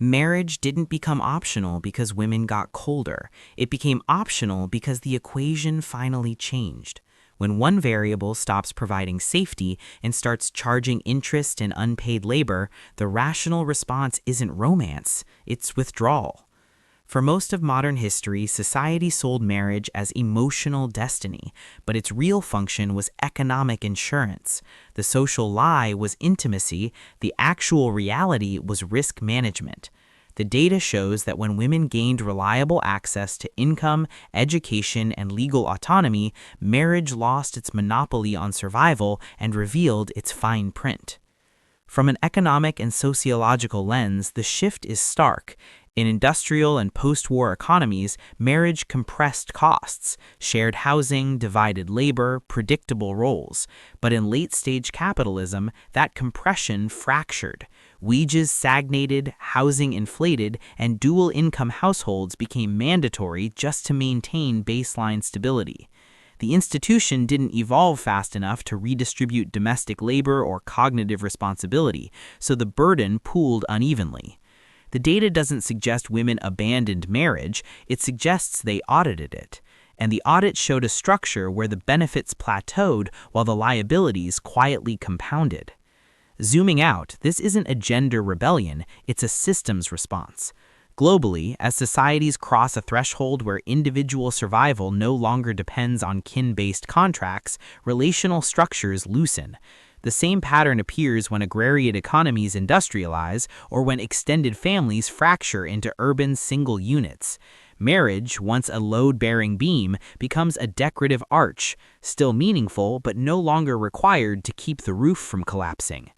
Marriage didn't become optional because women got colder. It became optional because the equation finally changed. When one variable stops providing safety and starts charging interest and unpaid labor, the rational response isn't romance, it's withdrawal. For most of modern history, society sold marriage as emotional destiny, but its real function was economic insurance. The social lie was intimacy, the actual reality was risk management. The data shows that when women gained reliable access to income, education, and legal autonomy, marriage lost its monopoly on survival and revealed its fine print. From an economic and sociological lens, the shift is stark. In industrial and post-war economies, marriage compressed costs, shared housing, divided labor, predictable roles. But in late-stage capitalism, that compression fractured. Wages stagnated, housing inflated, and dual-income households became mandatory just to maintain baseline stability. The institution didn't evolve fast enough to redistribute domestic labor or cognitive responsibility, so the burden pooled unevenly. The data doesn't suggest women abandoned marriage, it suggests they audited it. And the audit showed a structure where the benefits plateaued while the liabilities quietly compounded. Zooming out, this isn't a gender rebellion, it's a systems response. Globally, as societies cross a threshold where individual survival no longer depends on kin-based contracts, relational structures loosen. The same pattern appears when agrarian economies industrialize or when extended families fracture into urban single units. Marriage, once a load-bearing beam, becomes a decorative arch, still meaningful but no longer required to keep the roof from collapsing.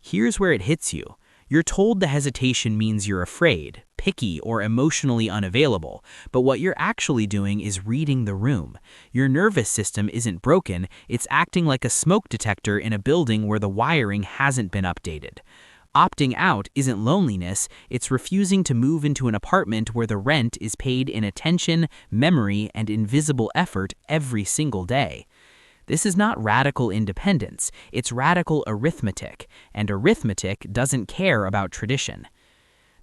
Here's where it hits you. You're told the hesitation means you're afraid, picky, or emotionally unavailable, but what you're actually doing is reading the room. Your nervous system isn't broken, it's acting like a smoke detector in a building where the wiring hasn't been updated. Opting out isn't loneliness, it's refusing to move into an apartment where the rent is paid in attention, memory, and invisible effort every single day. This is not radical independence, it's radical arithmetic, and arithmetic doesn't care about tradition.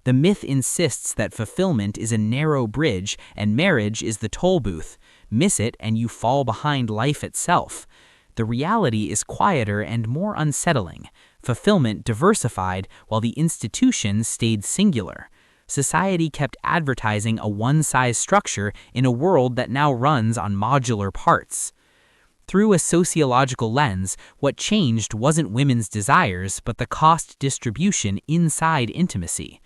The myth insists that fulfillment is a narrow bridge and marriage is the toll booth. Miss it and you fall behind life itself. The reality is quieter and more unsettling. Fulfillment diversified while the institution stayed singular. Society kept advertising a one-size structure in a world that now runs on modular parts. Through a sociological lens, what changed wasn't women's desires, but the cost distribution inside intimacy.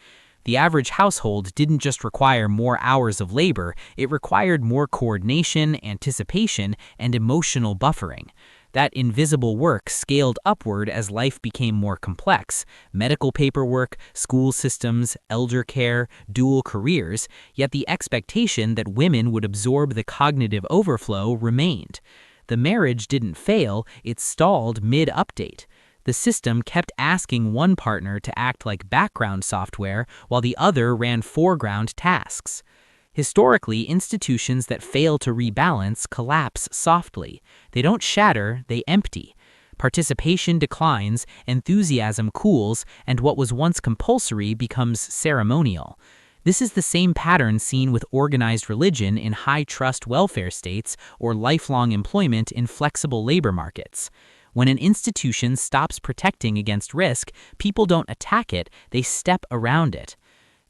The average household didn't just require more hours of labor, it required more coordination, anticipation, and emotional buffering. That invisible work scaled upward as life became more complex: medical paperwork, school systems, elder care, dual careers, yet the expectation that women would absorb the cognitive overflow remained. The marriage didn't fail, it stalled mid-update. The system kept asking one partner to act like background software while the other ran foreground tasks. Historically, institutions that fail to rebalance collapse softly. They don't shatter, they empty. Participation declines, enthusiasm cools, and what was once compulsory becomes ceremonial. This is the same pattern seen with organized religion in high-trust welfare states or lifelong employment in flexible labor markets. When an institution stops protecting against risk, people don't attack it, they step around it.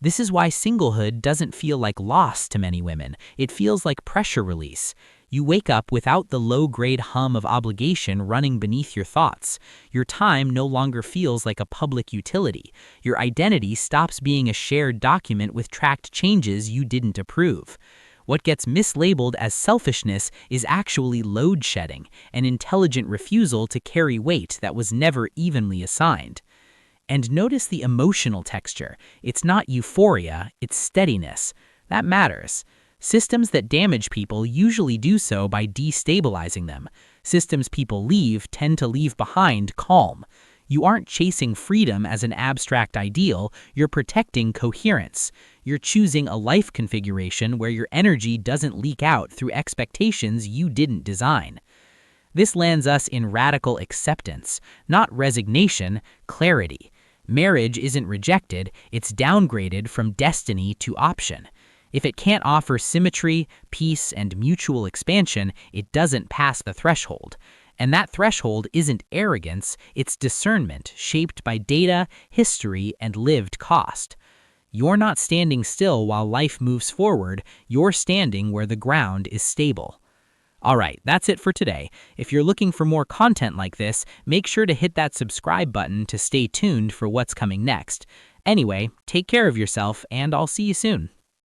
This is why singlehood doesn't feel like loss to many women. It feels like pressure release. You wake up without the low-grade hum of obligation running beneath your thoughts. Your time no longer feels like a public utility. Your identity stops being a shared document with tracked changes you didn't approve. What gets mislabeled as selfishness is actually load shedding, an intelligent refusal to carry weight that was never evenly assigned. And notice the emotional texture. It's not euphoria, it's steadiness. That matters. Systems that damage people usually do so by destabilizing them. Systems people leave tend to leave behind calm. You aren't chasing freedom as an abstract ideal, you're protecting coherence. You're choosing a life configuration where your energy doesn't leak out through expectations you didn't design. This lands us in radical acceptance, not resignation, clarity. Marriage isn't rejected, it's downgraded from destiny to option. If it can't offer symmetry, peace, and mutual expansion, it doesn't pass the threshold. And that threshold isn't arrogance, it's discernment shaped by data, history, and lived cost. You're not standing still while life moves forward, you're standing where the ground is stable. All right, that's it for today. If you're looking for more content like this, make sure to hit that subscribe button to stay tuned for what's coming next. Anyway, take care of yourself, and I'll see you soon.